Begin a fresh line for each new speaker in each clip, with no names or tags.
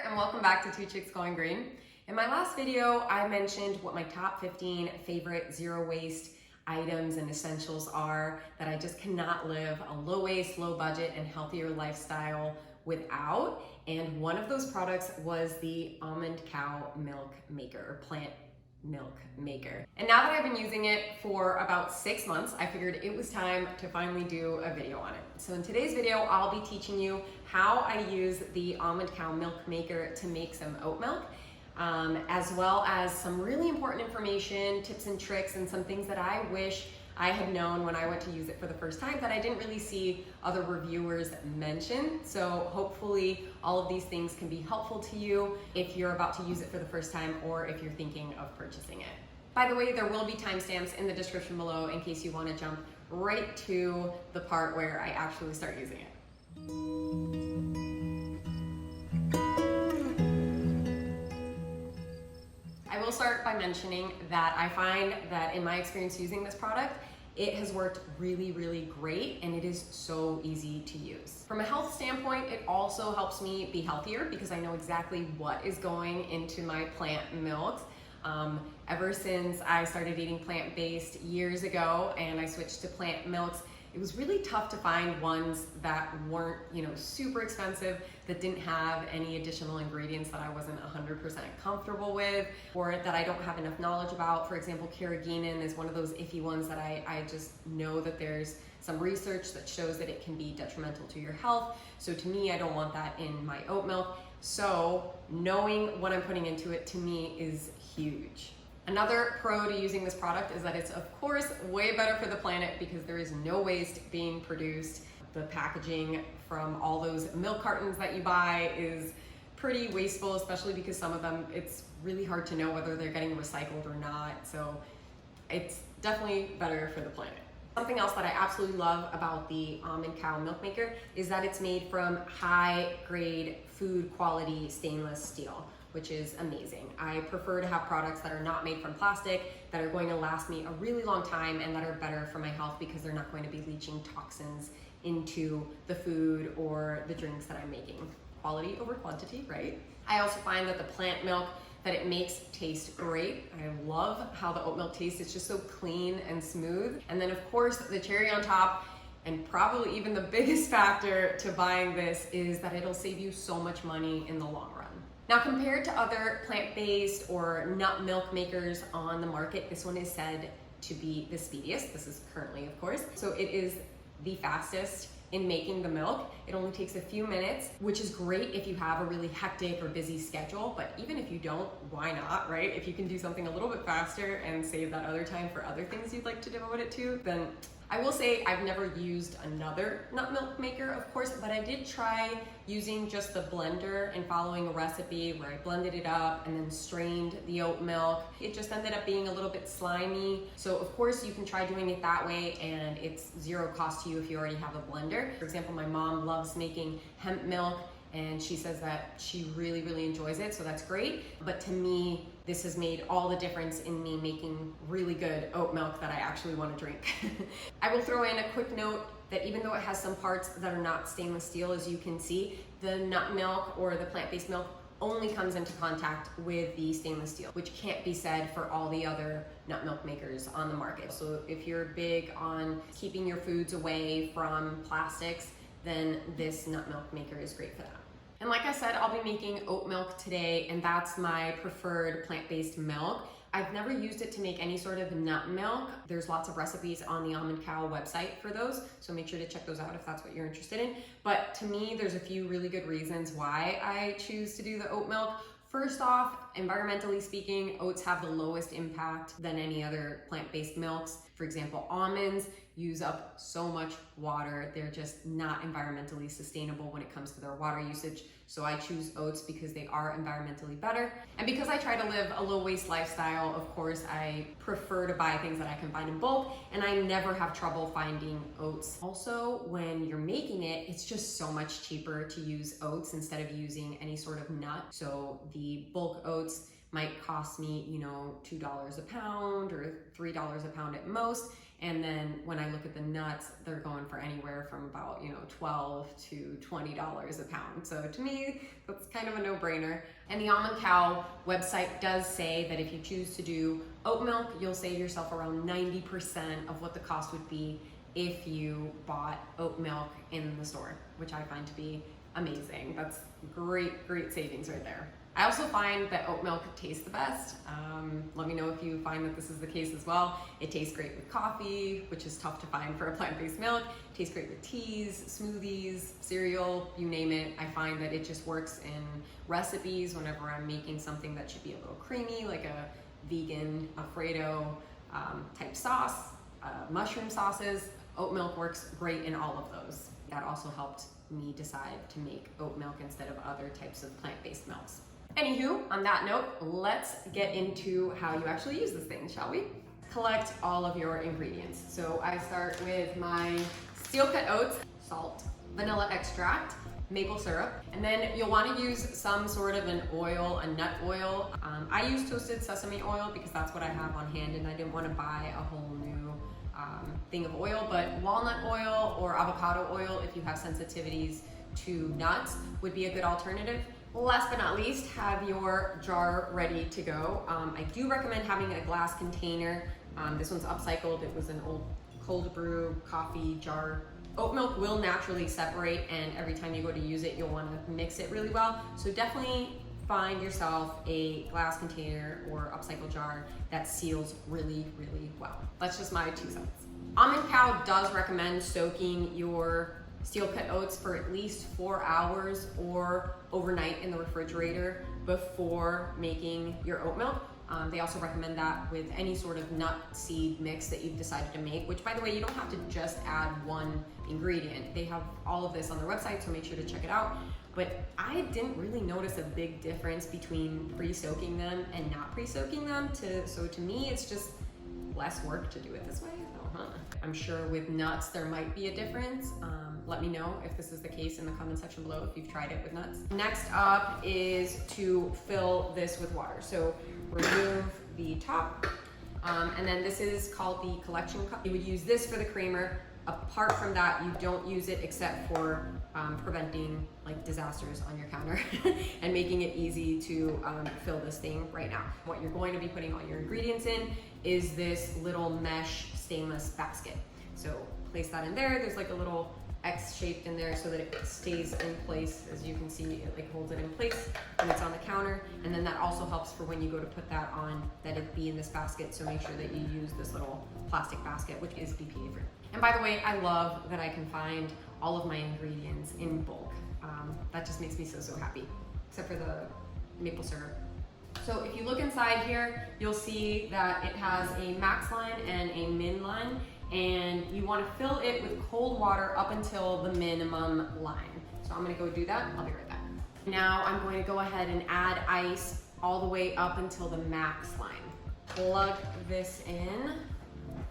and welcome back to Two Chicks Going Green. In my last video, I mentioned what my top 15 favorite zero waste items and essentials are that I just cannot live a low waste, low budget, and healthier lifestyle without. And one of those products was the almond cow milk maker, or plant milk maker. And now that I've been using it for about 6 months, I figured it was time to finally do a video on it. So in today's video, I'll be teaching you how I use the almond cow milk maker to make some oat milk, as well as some really important information, tips and tricks, and some things that I wish I had known when I went to use it for the first time that I didn't really see other reviewers mention. So hopefully all of these things can be helpful to you if you're about to use it for the first time or if you're thinking of purchasing it. By the way, there will be timestamps in the description below in case you want to jump right to the part where I actually start using it. I will start by mentioning that I find that in my experience using this product, it has worked really, really great, and it is so easy to use. From a health standpoint, it also helps me be healthier because I know exactly what is going into my plant milks. Ever since I started eating plant-based years ago and I switched to plant milks, it was really tough to find ones that weren't, super expensive, that didn't have any additional ingredients that I wasn't 100% comfortable with, or that I don't have enough knowledge about. For example, carrageenan is one of those iffy ones that I just know that there's some research that shows that it can be detrimental to your health. So to me, I don't want that in my oat milk. So knowing what I'm putting into it, to me, is huge. Another pro to using this product is that it's of course way better for the planet because there is no waste being produced. The packaging from all those milk cartons that you buy is pretty wasteful, especially because some of them, it's really hard to know whether they're getting recycled or not. So it's definitely better for the planet. Something else that I absolutely love about the almond cow milk maker is that it's made from high grade food quality stainless steel, which is amazing. I prefer to have products that are not made from plastic, that are going to last me a really long time, and that are better for my health because they're not going to be leaching toxins into the food or the drinks that I'm making. Quality over quantity, right? I also find that the plant milk that it makes tastes great. I love how the oat milk tastes. It's just so clean and smooth. And then of course, the cherry on top, and probably even the biggest factor to buying this, is that it'll save you so much money in the long run. Now, compared to other plant-based or nut milk makers on the market, this one is said to be the speediest. This is currently, of course. So it is the fastest in making the milk. It only takes a few minutes, which is great if you have a really hectic or busy schedule, but even if you don't, why not, right? If you can do something a little bit faster and save that other time for other things you'd like to devote it to, then I will say I've never used another nut milk maker, of course, but I did try using just the blender and following a recipe where I blended it up and then strained the oat milk. It just ended up being a little bit slimy. So of course you can try doing it that way, and it's zero cost to you if you already have a blender. For example, my mom loves making hemp milk, and she says that she really, really enjoys it, so that's great. But to me, this has made all the difference in me making really good oat milk that I actually want to drink. I will throw in a quick note that even though it has some parts that are not stainless steel, as you can see, the nut milk or the plant-based milk only comes into contact with the stainless steel, which can't be said for all the other nut milk makers on the market. So if you're big on keeping your foods away from plastics, then this nut milk maker is great for that. And like I said, I'll be making oat milk today, and that's my preferred plant-based milk. I've never used it to make any sort of nut milk. There's lots of recipes on the Almond Cow website for those, so make sure to check those out if that's what you're interested in. But to me, there's a few really good reasons why I choose to do the oat milk. First off, environmentally speaking, oats have the lowest impact than any other plant-based milks. For example, almonds use up so much water. They're just not environmentally sustainable when it comes to their water usage. So I choose oats because they are environmentally better. And because I try to live a low waste lifestyle, of course, I prefer to buy things that I can find in bulk, and I never have trouble finding oats. Also, when you're making it, it's just so much cheaper to use oats instead of using any sort of nut. So the bulk oats might cost me, $2 a pound or $3 a pound at most. And then when I look at the nuts, they're going for anywhere from about, $12 to $20 a pound. So to me, that's kind of a no-brainer. And the Almond Cow website does say that if you choose to do oat milk, you'll save yourself around 90% of what the cost would be if you bought oat milk in the store, which I find to be amazing. That's great, great savings right there. I also find that oat milk tastes the best. Let me know if you find that this is the case as well. It tastes great with coffee, which is tough to find for a plant-based milk. It tastes great with teas, smoothies, cereal, you name it. I find that it just works in recipes whenever I'm making something that should be a little creamy, like a vegan Alfredo type sauce, mushroom sauces. Oat milk works great in all of those. That also helped me decide to make oat milk instead of other types of plant-based milks. Anywho, on that note, let's get into how you actually use this thing, shall we? Collect all of your ingredients. So I start with my steel cut oats, salt, vanilla extract, maple syrup, and then you'll want to use some sort of an oil, a nut oil. I use toasted sesame oil because that's what I have on hand, and I didn't want to buy a whole new thing of oil, but walnut oil or avocado oil, if you have sensitivities to nuts, would be a good alternative. Last but not least, have your jar ready to go. I do recommend having a glass container. This one's upcycled. It was an old cold brew coffee jar. Oat milk will naturally separate, and every time you go to use it, you'll want to mix it really well. So definitely find yourself a glass container or upcycled jar that seals really, really well. That's just my 2 cents. Almond Cow does recommend soaking your steel cut oats for at least 4 hours or overnight in the refrigerator before making your oat milk. They also recommend that with any sort of nut seed mix that you've decided to make, which by the way, you don't have to just add one ingredient. They have all of this on their website, so make sure to check it out. But I didn't really notice a big difference between pre-soaking them and not pre-soaking them. So to me, it's just less work to do it this way. I'm sure with nuts, there might be a difference. Let me know if this is the case in the comment section below if you've tried it with nuts. Next up is to fill this with water. So remove the top, and then this is called the collection cup. You would use this for the creamer. Apart from that, you don't use it except for preventing like disasters on your counter and making it easy to fill this thing right now. What you're going to be putting all your ingredients in is this little mesh stainless basket. So place that in there. There's like a little X shaped in there so that it stays in place. As you can see, it like holds it in place when it's on the counter. And then that also helps for when you go to put that on, that it be in this basket. So make sure that you use this little plastic basket, which is BPA free. And by the way, I love that I can find all of my ingredients in bulk. That just makes me so happy, except for the maple syrup. So if you look inside here, you'll see that it has a max line and a min line, and you want to fill it with cold water up until the minimum line. So I'm going to go do that. I'll be right back. Now I'm going to go ahead and add ice all the way up until the max line. Plug this in.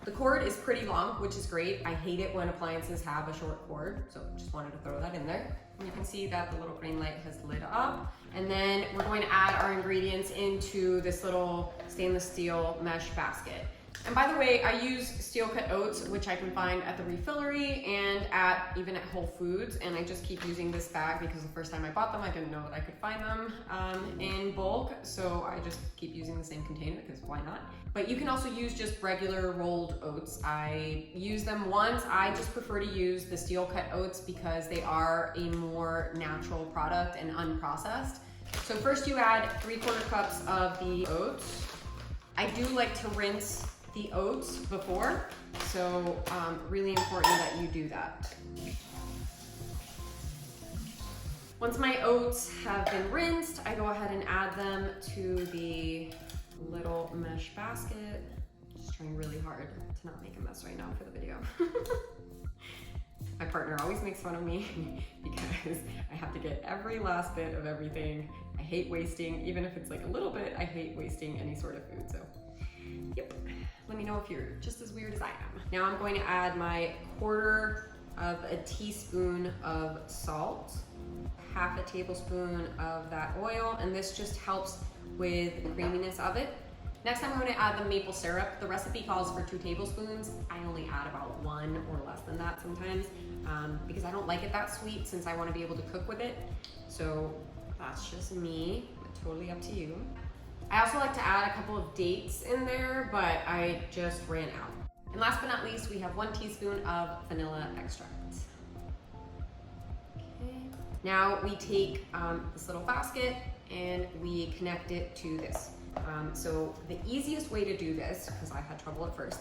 The cord is pretty long, which is great. I hate it when appliances have a short cord, so just wanted to throw that in there. And you can see that the little green light has lit up. And then we're going to add our ingredients into this little stainless steel mesh basket. And by the way, I use steel cut oats, which I can find at the refillery and even at Whole Foods. And I just keep using this bag because the first time I bought them, I didn't know that I could find them in bulk. So I just keep using the same container because why not? But you can also use just regular rolled oats. I use them once. I just prefer to use the steel cut oats because they are a more natural product and unprocessed. So first you add 3/4 cups of the oats. I do like to rinse the oats before, so really important that you do that. Once my oats have been rinsed, I go ahead and add them to the little mesh basket. Just trying really hard to not make a mess right now for the video. My partner always makes fun of me because I have to get every last bit of everything. I hate wasting, even if it's like a little bit, I hate wasting any sort of food, so yep. Let me know if you're just as weird as I am. Now I'm going to add my 1/4 of a teaspoon of salt, 1/2 tablespoon of that oil, and this just helps with the creaminess of it. Next, I'm going to add the maple syrup. The recipe calls for 2 tablespoons. I only add about 1 or less than that sometimes because I don't like it that sweet since I want to be able to cook with it. So that's just me, totally up to you. I also like to add a couple of dates in there, but I just ran out. And last but not least, we have 1 teaspoon of vanilla extract. Okay. Now we take this little basket and we connect it to this. So the easiest way to do this, because I had trouble at first,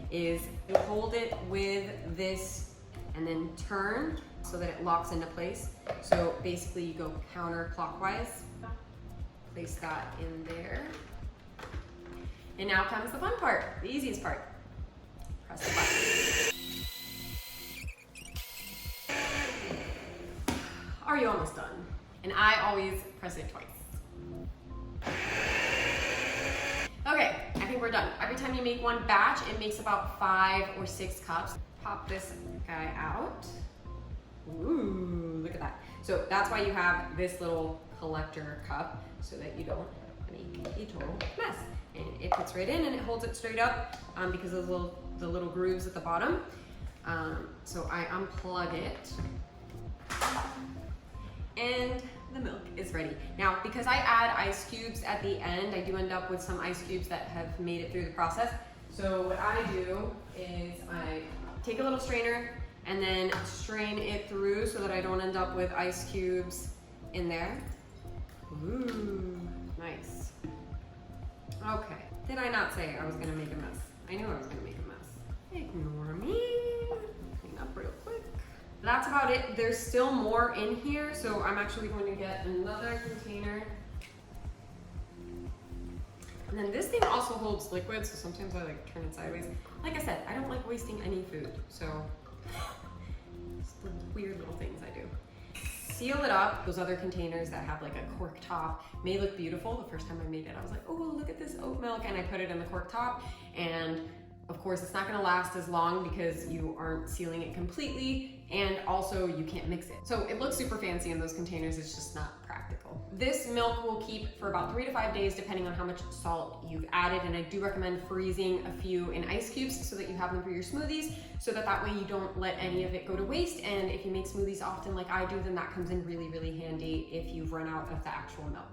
is to hold it with this and then turn so that it locks into place. So basically you go counterclockwise, place that in there. And now comes the fun part, the easiest part. Press the button. Are you almost done? And I always press it twice. Okay, I think we're done. Every time you make one batch, it makes about 5 or 6 cups. Pop this guy out. Ooh, look at that. So that's why you have this little collector cup so that you don't make a total mess. And it fits right in and it holds it straight up because of the little grooves at the bottom. So I unplug it and the milk is ready. Now, because I add ice cubes at the end, I do end up with some ice cubes that have made it through the process. So what I do is I take a little strainer and then strain it through so that I don't end up with ice cubes in there. Ooh, nice. Okay, did I not say I was gonna make a mess? I knew I was gonna make a mess. Ignore me. Clean up real quick. That's about it. There's still more in here, so I'm actually going to get another container. And then this thing also holds liquid, so sometimes I like turn it sideways. Like I said, I don't like wasting any food, so just the weird little things I do. Seal it up. Those other containers that have like a cork top may look beautiful. The first time I made it, I was like, oh, look at this oat milk, and I put it in the cork top, and of course, it's not gonna last as long because you aren't sealing it completely, and also you can't mix it. So it looks super fancy in those containers, it's just not practical. This milk will keep for about 3 to 5 days depending on how much salt you've added, and I do recommend freezing a few in ice cubes so that you have them for your smoothies, so that way you don't let any of it go to waste, and if you make smoothies often like I do, then that comes in really, really handy if you've run out of the actual milk.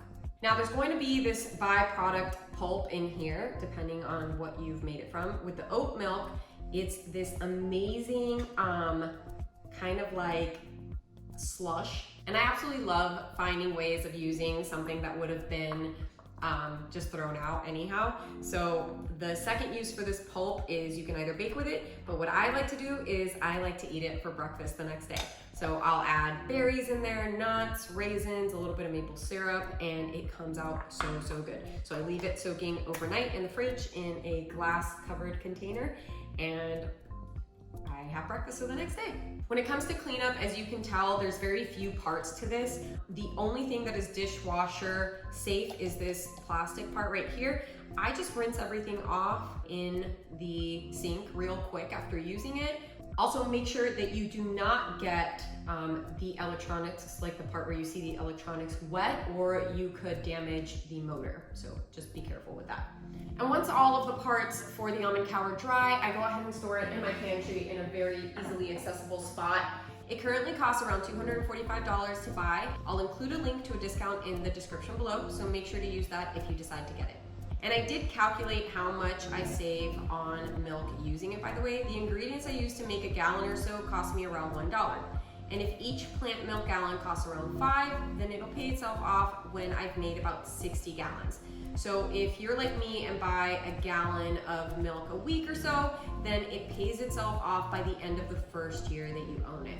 Now there's going to be this byproduct pulp in here, depending on what you've made it from. With the oat milk, it's this amazing kind of like slush. And I absolutely love finding ways of using something that would have been just thrown out anyhow. So the second use for this pulp is you can either bake with it, but what I like to do is I like to eat it for breakfast the next day. So I'll add berries in there, nuts, raisins, a little bit of maple syrup, and it comes out so, so good. So I leave it soaking overnight in the fridge in a glass covered container, and I have breakfast for the next day. When it comes to cleanup, as you can tell, there's very few parts to this. The only thing that is dishwasher safe is this plastic part right here. I just rinse everything off in the sink real quick after using it. Also, make sure that you do not get the electronics, like the part where you see the electronics wet, or you could damage the motor. So just be careful with that. And once all of the parts for the almond cow are dry, I go ahead and store it in my pantry in a very easily accessible spot. It currently costs around $245 to buy. I'll include a link to a discount in the description below, so make sure to use that if you decide to get it. And I did calculate how much I save on milk using it, by the way. The ingredients I use to make a gallon or so cost me around $1. And if each plant milk gallon costs around $5, then it'll pay itself off when I've made about 60 gallons. So if you're like me and buy a gallon of milk a week or so, then it pays itself off by the end of the first year that you own it.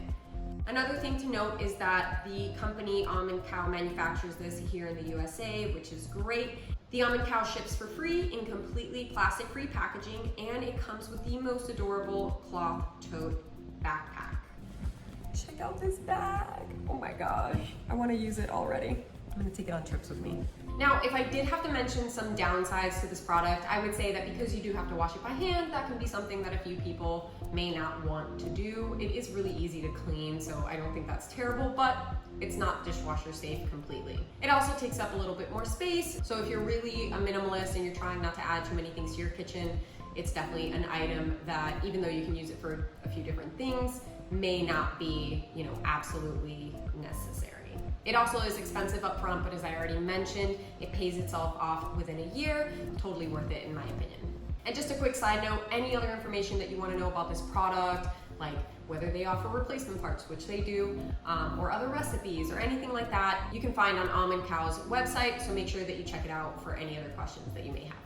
Another thing to note is that the company Almond Cow manufactures this here in the USA, which is great. The Almond Cow ships for free in completely plastic-free packaging, and it comes with the most adorable cloth tote backpack. Check out this bag. Oh my gosh, I want to use it already. I'm gonna take it on trips with me. Now, if I did have to mention some downsides to this product, I would say that because you do have to wash it by hand, that can be something that a few people may not want to do. It is really easy to clean, so I don't think that's terrible, but it's not dishwasher safe completely. It also takes up a little bit more space, so if you're really a minimalist and you're trying not to add too many things to your kitchen, it's definitely an item that, even though you can use it for a few different things, may not be, absolutely necessary. It also is expensive up front, but as I already mentioned, it pays itself off within a year. Totally worth it in my opinion. And just a quick side note, any other information that you want to know about this product, like whether they offer replacement parts, which they do, or other recipes or anything like that, you can find on Almond Cow's website, so make sure that you check it out for any other questions that you may have.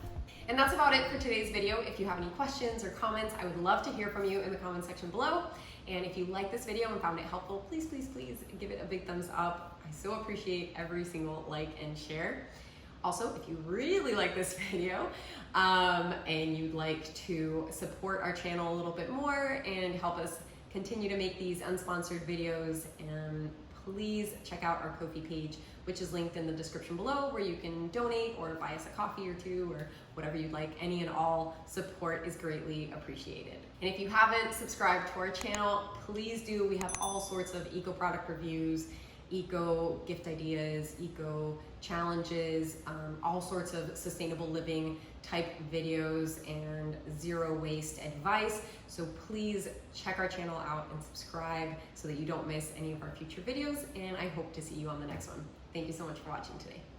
And that's about it for today's video. If you have any questions or comments, I would love to hear from you in the comment section below. And if you like this video and found it helpful, please, please, please give it a big thumbs up. I so appreciate every single like and share. Also, if you really like this video and you'd like to support our channel a little bit more and help us continue to make these unsponsored videos, please check out our Ko-fi page, which is linked in the description below, where you can donate or buy us a coffee or two or whatever you'd like. Any and all support is greatly appreciated. And if you haven't subscribed to our channel, please do. We have all sorts of eco product reviews, eco gift ideas, eco challenges, all sorts of sustainable living type videos and zero waste advice. So please check our channel out and subscribe so that you don't miss any of our future videos. And I hope to see you on the next one. Thank you so much for watching today.